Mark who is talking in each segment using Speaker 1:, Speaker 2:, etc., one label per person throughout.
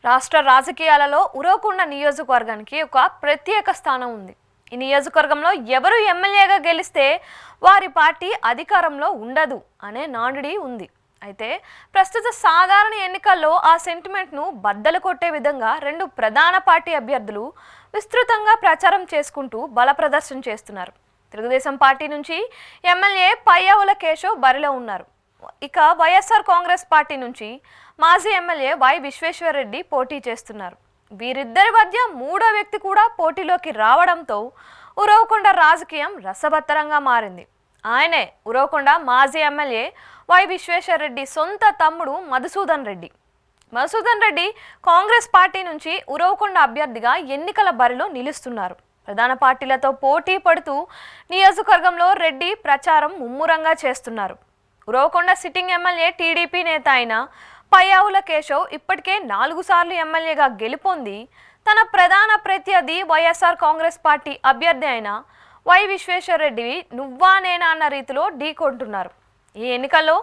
Speaker 1: రాష్ట్ర రాజకీయాలలో ఉరవకొండ నియోజకవర్గానికి ఒక ప్రత్యేక స్థానం ఉంది. ఈ నియోజకవర్గంలో ఎవరు ఎమ్మెల్యేగా గెలిస్తే వారి పార్టీ అధికారంలో ఉండదు అనే నానుడి ఉంది. అయితే ప్రస్తుత సాధారణ ఎన్నికల్లో ఆ సెంటిమెంట్ను బద్దలు కొట్టే విధంగా రెండు ప్రధాన పార్టీ అభ్యర్థులు విస్తృతంగా ప్రచారం చేసుకుంటూ బల ప్రదర్శన చేస్తున్నారు. తెలుగుదేశం పార్టీ నుంచి ఎమ్మెల్యే పయ్యావుల కేశవ్ బరిలో ఉన్నారు. ఇక వైఎస్ఆర్ కాంగ్రెస్ పార్టీ నుంచి మాజీ ఎమ్మెల్యే వై విశ్వేశ్వరరెడ్డి పోటీ చేస్తున్నారు. వీరిద్దరి మధ్య మూడో వ్యక్తి కూడా పోటీలోకి రావడంతో ఉరవకొండ రాజకీయం రసవత్తరంగా మారింది. ఆయనే ఉరవకొండ మాజీ ఎమ్మెల్యే వై విశ్వేశ్వరరెడ్డి సొంత తమ్ముడు మధుసూదన్ రెడ్డి. మధుసూదన్ రెడ్డి కాంగ్రెస్ పార్టీ నుంచి ఉరవకొండ అభ్యర్థిగా ఎన్నికల బరిలో నిలుస్తున్నారు. ప్రధాన పార్టీలతో పోటీ పడుతూ నియోజకవర్గంలో రెడ్డి ప్రచారం ముమ్మరంగా చేస్తున్నారు. ఉరవకొండ సిట్టింగ్ ఎమ్మెల్యే టీడీపీ నేత అయిన పయ్యావుల కేశవ్ ఇప్పటికే 4 సార్లు ఎమ్మెల్యేగా గెలుపొంది తన ప్రధాన ప్రత్యర్థి వైఎస్ఆర్ కాంగ్రెస్ పార్టీ అభ్యర్థి అయిన వై విశ్వేశ్వరరెడ్డి నువ్వా నేనా అన్న రీతిలో ఢీకొంటున్నారు. ఈ ఎన్నికల్లో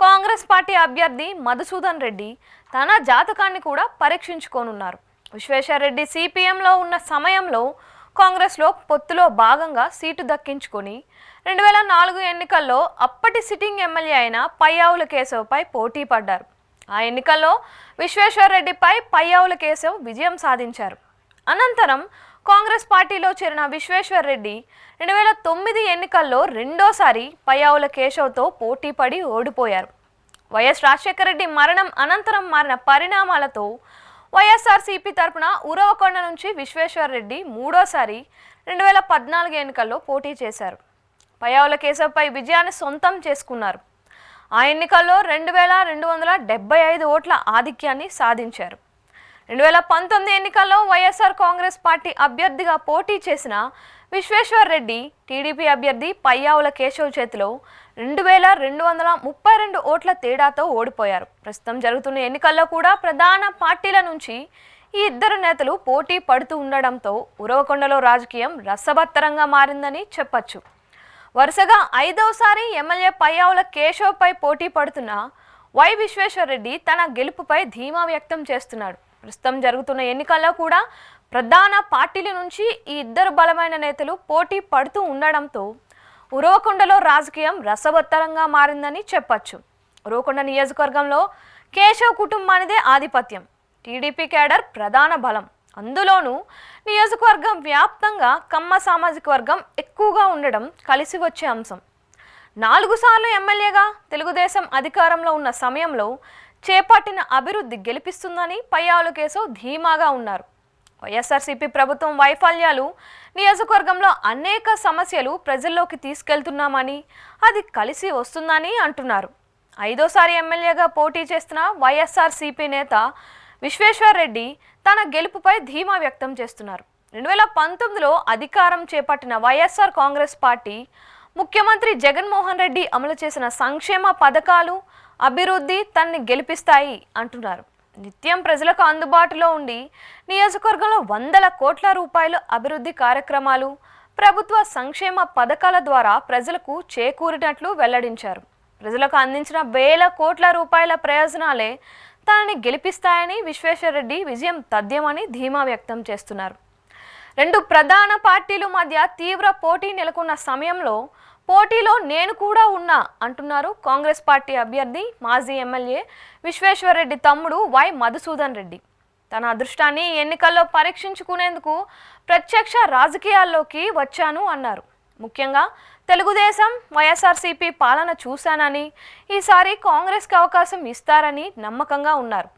Speaker 1: కాంగ్రెస్ పార్టీ అభ్యర్థి మధుసూదన్ రెడ్డి తన జాతకాన్ని కూడా పరీక్షించుకోనున్నారు. విశ్వేశ్వరరెడ్డి సిపిఎంలో ఉన్న సమయంలో కాంగ్రెస్లో పొత్తులో భాగంగా సీటు దక్కించుకొని 2004 ఎన్నికల్లో అప్పటి సిట్టింగ్ ఎమ్మెల్యే అయిన పయ్యావుల కేశవ్పై పోటీ పడ్డారు. ఆ ఎన్నికల్లో విశ్వేశ్వరరెడ్డిపై పయ్యావుల కేశవ్ విజయం సాధించారు. అనంతరం కాంగ్రెస్ పార్టీలో చేరిన విశ్వేశ్వరరెడ్డి 2009 ఎన్నికల్లో రెండోసారి పయ్యావుల కేశవ్తో పోటీ పడి ఓడిపోయారు. వైఎస్ రాజశేఖర రెడ్డి మరణం అనంతరం మారిన పరిణామాలతో వైఎస్ఆర్సీపీ తరపున ఉరవకొండ నుంచి విశ్వేశ్వరరెడ్డి మూడోసారి 2014 ఎన్నికల్లో పోటీ చేశారు. పయ్యావుల కేశవ్పై విజయాన్ని సొంతం చేసుకున్నారు. ఆ ఎన్నికల్లో 2275 ఓట్ల ఆధిక్యాన్ని సాధించారు. 2019 ఎన్నికల్లో వైఎస్ఆర్ కాంగ్రెస్ పార్టీ అభ్యర్థిగా పోటీ చేసిన విశ్వేశ్వరరెడ్డి టీడీపీ అభ్యర్థి పయ్యావుల కేశవ్ చేతిలో 2232 ఓట్ల తేడాతో ఓడిపోయారు. ప్రస్తుతం జరుగుతున్న ఎన్నికల్లో కూడా ప్రధాన పార్టీల నుంచి ఈ ఇద్దరు నేతలు పోటీ పడుతూ ఉండడంతో ఉరవకొండలో రాజకీయం రసవత్తరంగా మారిందని చెప్పచ్చు. వరుసగా 5వసారి ఎమ్మెల్యే పయ్యావుల కేశవ్పై పోటీ పడుతున్న వై విశ్వేశ్వరరెడ్డి తన గెలుపుపై ధీమా వ్యక్తం చేస్తున్నాడు. ప్రస్తుతం జరుగుతున్న ఎన్నికల్లో కూడా ప్రధాన పార్టీల నుంచి ఈ ఇద్దరు బలమైన నేతలు పోటీ పడుతూ ఉండడంతో ఉరవకొండలో రాజకీయం రసవత్తరంగా మారిందని చెప్పచ్చు. ఉరవకొండ నియోజకవర్గంలో కేశవ్ కుటుంబానిదే ఆధిపత్యం, టీడీపీ కేడర్ ప్రధాన బలం. అందులోనూ నియోజకవర్గం వ్యాప్తంగా కమ్మ సామాజిక వర్గం ఎక్కువగా ఉండడం కలిసి వచ్చే అంశం. 4 సార్లు ఎమ్మెల్యేగా తెలుగుదేశం అధికారంలో ఉన్న సమయంలో చేపట్టిన అభివృద్ధి గెలిపిస్తుందని పయ్యావుల కేశవ్ ధీమాగా ఉన్నారు. వైఎస్ఆర్సీపీ ప్రభుత్వం వైఫల్యాలు, నియోజకవర్గంలో అనేక సమస్యలు ప్రజల్లోకి తీసుకెళ్తున్నామని, అది కలిసి వస్తుందని అంటున్నారు. 5వసారి ఎమ్మెల్యేగా పోటీ చేస్తున్న వైఎస్ఆర్సీపీ నేత విశ్వేశ్వరరెడ్డి తన గెలుపుపై ధీమా వ్యక్తం చేస్తున్నారు. 2019లో అధికారం చేపట్టిన వైఎస్ఆర్ కాంగ్రెస్ పార్టీ ముఖ్యమంత్రి జగన్మోహన్ రెడ్డి అమలు చేసిన సంక్షేమ పథకాలు, అభివృద్ధి తనని గెలిపిస్తాయి అంటున్నారు. నిత్యం ప్రజలకు అందుబాటులో ఉండి నియోజకవర్గంలో 100 కోట్ల రూపాయలు అభివృద్ధి కార్యక్రమాలు, ప్రభుత్వ సంక్షేమ పథకాల ద్వారా ప్రజలకు చేకూరినట్లు వెల్లడించారు. ప్రజలకు అందించిన వేల కోట్ల రూపాయల ప్రయోజనాలే తనని గెలిపిస్తాయని విశ్వేశ్వరరెడ్డి విజయం తథ్యమని ధీమా వ్యక్తం చేస్తున్నారు. రెండు ప్రధాన పార్టీల మధ్య తీవ్ర పోటీ నెలకొన్న సమయంలో పోటీలో నేను కూడా ఉన్నా అంటున్నారు కాంగ్రెస్ పార్టీ అభ్యర్థి మాజీ ఎమ్మెల్యే విశ్వేశ్వరరెడ్డి తమ్ముడు వై మధుసూదన్ రెడ్డి. తన అదృష్టాన్ని ఎన్నికల్లో పరీక్షించుకునేందుకు ప్రత్యక్ష రాజకీయాల్లోకి వచ్చాను అన్నారు. ముఖ్యంగా తెలుగుదేశం, వైఎస్ఆర్సీపీ పాలన చూశానని, ఈసారి కాంగ్రెస్కి అవకాశం ఇస్తారని నమ్మకంగా ఉన్నారు.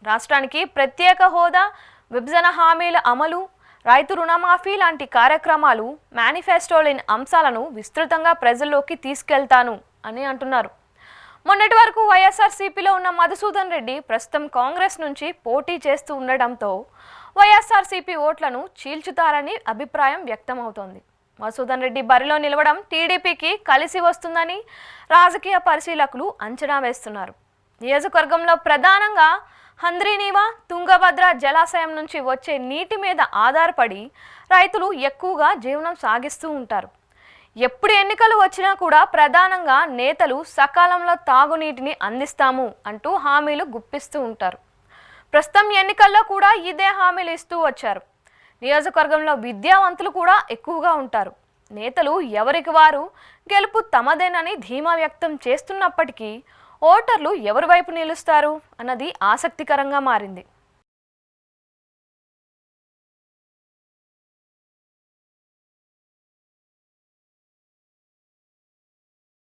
Speaker 1: రాష్ట్రానికి ప్రత్యేక హోదా, విభజన హామీల అమలు, రైతు రుణమాఫీ లాంటి కార్యక్రమాలు, మేనిఫెస్టోలోని అంశాలను విస్తృతంగా ప్రజల్లోకి తీసుకెళ్తాను అని అంటున్నారు. మొన్నటి వరకు వైఎస్ఆర్సీపీలో ఉన్న మధుసూదన్ రెడ్డి ప్రస్తుతం కాంగ్రెస్ నుంచి పోటీ చేస్తూ ఉండడంతో వైఎస్ఆర్సీపీ ఓట్లను చీల్చుతారని అభిప్రాయం వ్యక్తమవుతోంది. మధుసూదన్ రెడ్డి బరిలో నిలవడం టీడీపీకి కలిసి వస్తుందని రాజకీయ పరిశీలకులు అంచనా వేస్తున్నారు. నియోజకవర్గంలో ప్రధానంగా హంద్రీనీవా, తుంగభద్ర జలాశయం నుంచి వచ్చే నీటి మీద ఆధారపడి రైతులు ఎక్కువగా జీవనం సాగిస్తూ ఉంటారు. ఎప్పుడు ఎన్నికలు వచ్చినా కూడా ప్రధానంగా నేతలు సకాలంలో తాగునీటిని అందిస్తాము అంటూ హామీలు గుప్పిస్తూ ఉంటారు. ప్రస్తుతం ఎన్నికల్లో కూడా ఇదే హామీలు ఇస్తూ వచ్చారు. నియోజకవర్గంలో విద్యావంతులు కూడా ఎక్కువగా ఉంటారు. నేతలు ఎవరికి వారు గెలుపు తమదేనని ధీమా వ్యక్తం చేస్తున్నప్పటికీ ఓటర్లు ఎవరి వైపు నిలుస్తారు అన్నది ఆసక్తికరంగా మారింది.